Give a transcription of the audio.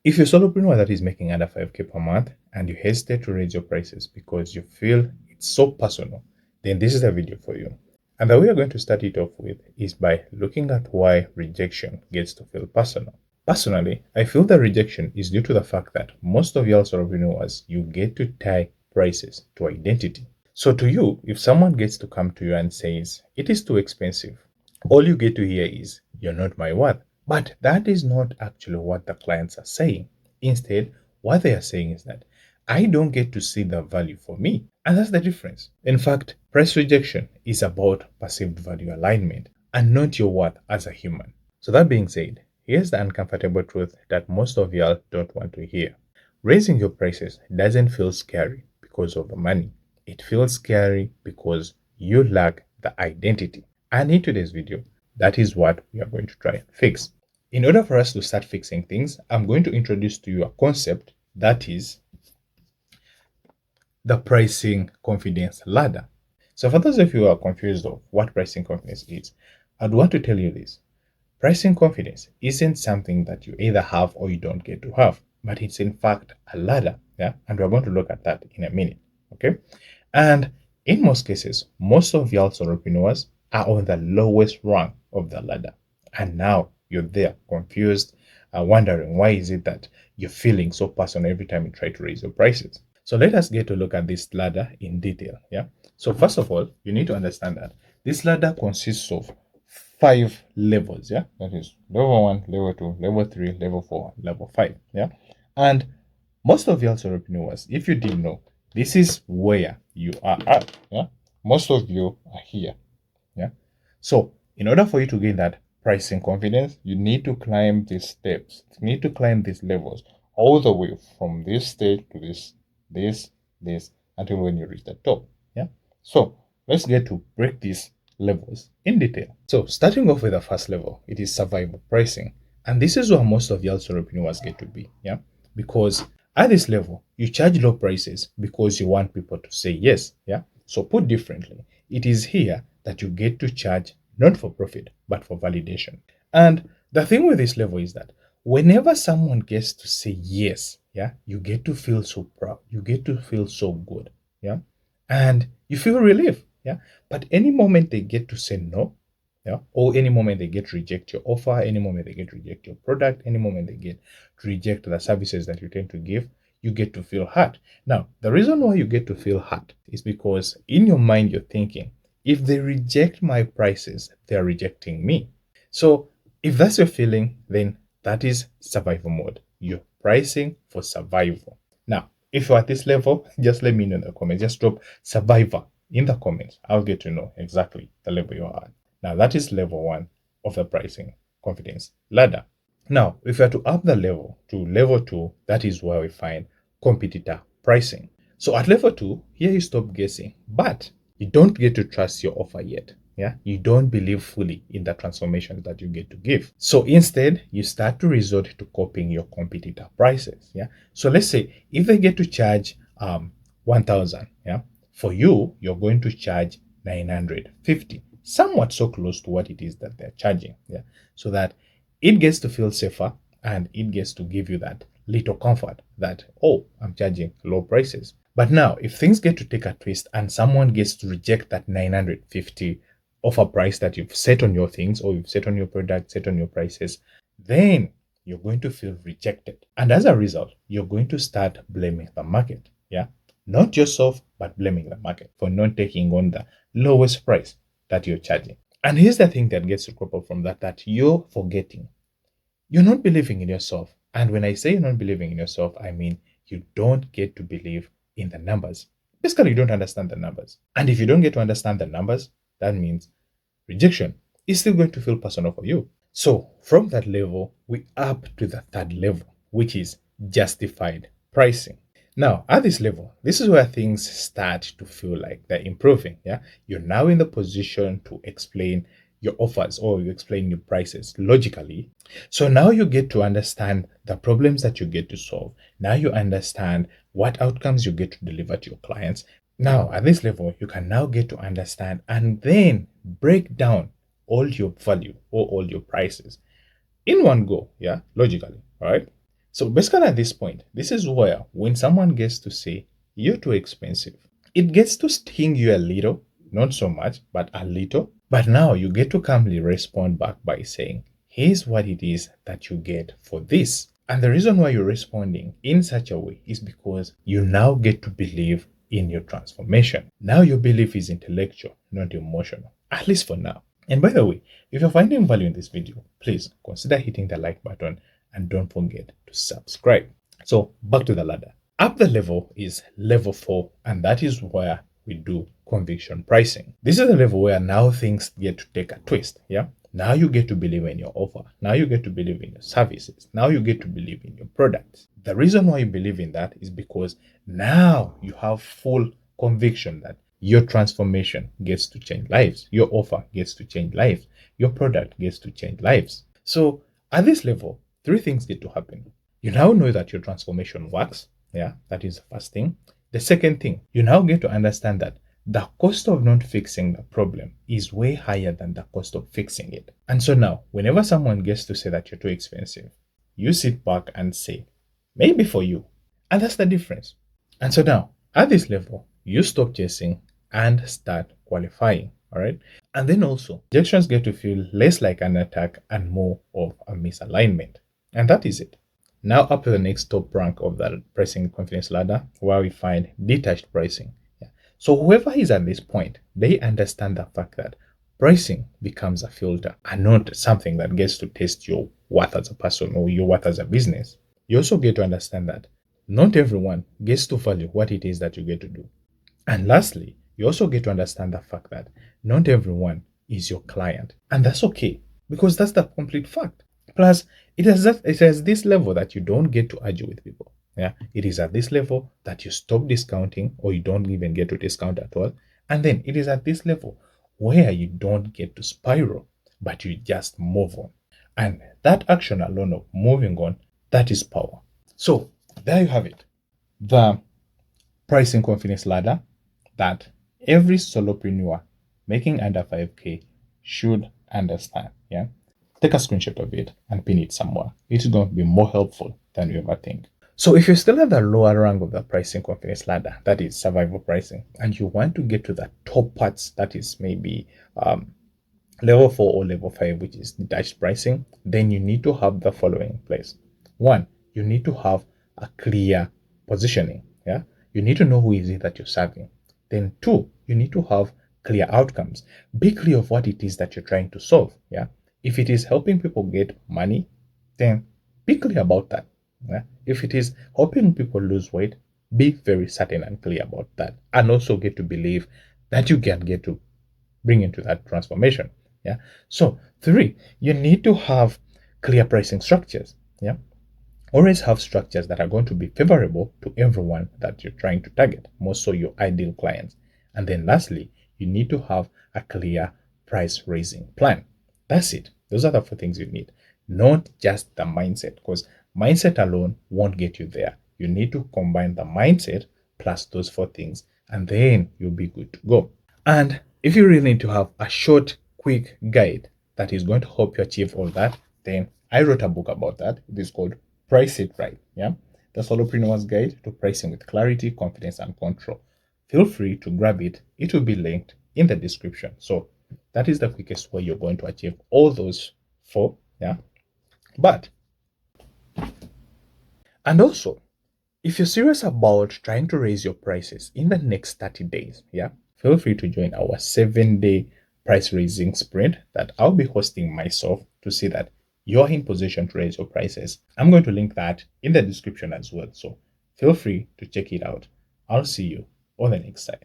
If you're a solopreneur that is making under 5K per month and you hesitate to raise your prices because you feel it's so personal, then this is a video for you. And the way you're going to start it off with is by looking at why rejection gets to feel personal. Personally, I feel that rejection is due to the fact that most of y'all solopreneurs, you get to tie prices to identity. So to you, if someone gets to come to you and says, it is too expensive, all you get to hear is, you're not my worth. But that is not actually what the clients are saying. Instead, what they are saying is that I don't get to see the value for me. And that's the difference. In fact, price rejection is about perceived value alignment and not your worth as a human. So that being said, here's the uncomfortable truth that most of y'all don't want to hear. Raising your prices doesn't feel scary because of the money. It feels scary because you lack the identity. And in today's video, that is what we are going to try and fix. In order for us to start fixing things, I'm going to introduce to you a concept that is the pricing confidence ladder. So for those of you who are confused of what pricing confidence is, I'd want to tell you this. Pricing confidence isn't something that you either have or you don't get to have, but it's in fact a ladder. Yeah. And we're going to look at that in a minute. Okay. And in most cases, most of y'all solopreneurs are on the lowest rung of the ladder. And now you're there, confused, wondering why is it that you're feeling so personal every time you try to raise your prices. So let us get to look at this ladder in detail. Yeah. So first of all, you need to understand that this ladder consists of 5 levels. Yeah. That is level 1, level 2, level 3, level 4, level 5. Yeah. And most of y'all solopreneurs, if you didn't know, this is where you are at. Yeah. Most of you are here. Yeah. So in order for you to gain that pricing confidence, you need to climb these steps. You need to climb these levels all the way from this stage to this, until when you reach the top. Yeah. So let's get to break these levels in detail. So starting off with the first level, it is survival pricing. And this is where most of y'all solopreneurs get to be. Yeah. Because at this level, you charge low prices because you want people to say yes. Yeah. So put differently, it is here that you get to charge not for profit, but for validation. And the thing with this level is that whenever someone gets to say yes, yeah, you get to feel so proud. You get to feel so good. Yeah. And you feel relief. Yeah. But any moment they get to say no, yeah, or any moment they get to reject your offer, any moment they get to reject your product, any moment they get to reject the services that you tend to give, you get to feel hurt. Now, the reason why you get to feel hurt is because in your mind you're thinking, if they reject my prices, they're rejecting me. So if that's your feeling, then that is survival mode. You're pricing for survival. Now, if you're at this level, just let me know in the comments. Just drop survivor in the comments. I'll get to know exactly the level you're at. Now, that is level 1 of the pricing confidence ladder. Now, if you are to up the level to level 2, that is where we find competitor pricing. So at level 2, here you stop guessing, but you don't get to trust your offer yet. Yeah, you don't believe fully in the transformation that you get to give. So instead, you start to resort to copying your competitor prices. Yeah. So let's say if they get to charge 1,000, yeah, for you, you're going to charge 950, somewhat so close to what it is that they're charging. Yeah. So that it gets to feel safer and it gets to give you that little comfort that, oh, I'm charging low prices. But now, if things get to take a twist and someone gets to reject that 950 offer price that you've set on your things, or you've set on your product, set on your prices, then you're going to feel rejected. And as a result, you're going to start blaming the market. Yeah. Not yourself, but blaming the market for not taking on the lowest price that you're charging. And here's the thing that gets you coupled from that you're forgetting. You're not believing in yourself. And when I say you're not believing in yourself, I mean you don't get to believe in the numbers. Basically, you don't understand the numbers. And if you don't get to understand the numbers, that means rejection is still going to feel personal for you. So from that level, we up to the third level, which is justified pricing. Now, at this level, this is where things start to feel like they're improving. Yeah, you're now in the position to explain your offers or you explain your prices logically. So now you get to understand the problems that you get to solve. Now you understand what outcomes you get to deliver to your clients. Now, at this level, you can now get to understand and then break down all your value or all your prices in one go. Yeah, logically. All right. So basically at this point, this is where when someone gets to say you're too expensive, it gets to sting you a little, not so much, but a little. But now you get to calmly respond back by saying, here's what it is that you get for this. And the reason why you're responding in such a way is because you now get to believe in your transformation. Now your belief is intellectual, not emotional, at least for now. And by the way, if you're finding value in this video, please consider hitting the like button and don't forget to subscribe. So back to the ladder. Up the level is level 4, and that is where we do conviction pricing. This is a level where now things get to take a twist. Yeah. Now you get to believe in your offer. Now you get to believe in your services. Now you get to believe in your products. The reason why you believe in that is because now you have full conviction that your transformation gets to change lives. Your offer gets to change lives. Your product gets to change lives. So at this level, 3 things get to happen. You now know that your transformation works. Yeah, that is the first thing. The second thing, you now get to understand that the cost of not fixing the problem is way higher than the cost of fixing it. And so now, whenever someone gets to say that you're too expensive, you sit back and say, maybe for you. And that's the difference. And so now, at this level, you stop chasing and start qualifying. All right. And then also, rejections get to feel less like an attack and more of a misalignment. And that is it. Now up to the next top rank of the pricing confidence ladder, where we find detached pricing. Yeah. So whoever is at this point, they understand the fact that pricing becomes a filter and not something that gets to test your worth as a person or your worth as a business. You also get to understand that not everyone gets to value what it is that you get to do. And lastly, you also get to understand the fact that not everyone is your client. And that's okay, because that's the complete fact. Plus, it is this level that you don't get to argue with people. Yeah, it is at this level that you stop discounting, or you don't even get to discount at all. And then it is at this level where you don't get to spiral, but you just move on. And that action alone of moving on, that is power. So there you have it. The pricing confidence ladder that every solopreneur making under 5K should understand. Yeah. Take a screenshot of it and pin it somewhere. It's going to be more helpful than you ever think. So if you're still at the lower rank of the pricing confidence ladder, that is survival pricing, and you want to get to the top parts, that is maybe level 4 or level 5, which is detached pricing, then you need to have the following in place. 1, you need to have a clear positioning. Yeah, you need to know who is it that you're serving. Then 2, you need to have clear outcomes. Be clear of what it is that you're trying to solve. Yeah. If it is helping people get money, then be clear about that. Yeah? If it is helping people lose weight, be very certain and clear about that. And also get to believe that you can get to bring into that transformation. Yeah. So 3, you need to have clear pricing structures. Yeah. Always have structures that are going to be favorable to everyone that you're trying to target, more so your ideal clients. And then lastly, you need to have a clear price raising plan. That's it. Those are the 4 things you need, not just the mindset, because mindset alone won't get you there. You need to combine the mindset plus those 4 things, and then you'll be good to go. And if you really need to have a short, quick guide that is going to help you achieve all that, then I wrote a book about that. It is called Price It Right. Yeah, the Solopreneur's Guide to Pricing with Clarity, Confidence, and Control. Feel free to grab it. It will be linked in the description. So that is the quickest way you're going to achieve all those 4. Yeah. But, and also, if you're serious about trying to raise your prices in the next 30 days, yeah, feel free to join our 7-day price raising sprint that I'll be hosting myself to see that you're in position to raise your prices. I'm going to link that in the description as well. So feel free to check it out. I'll see you on the next side.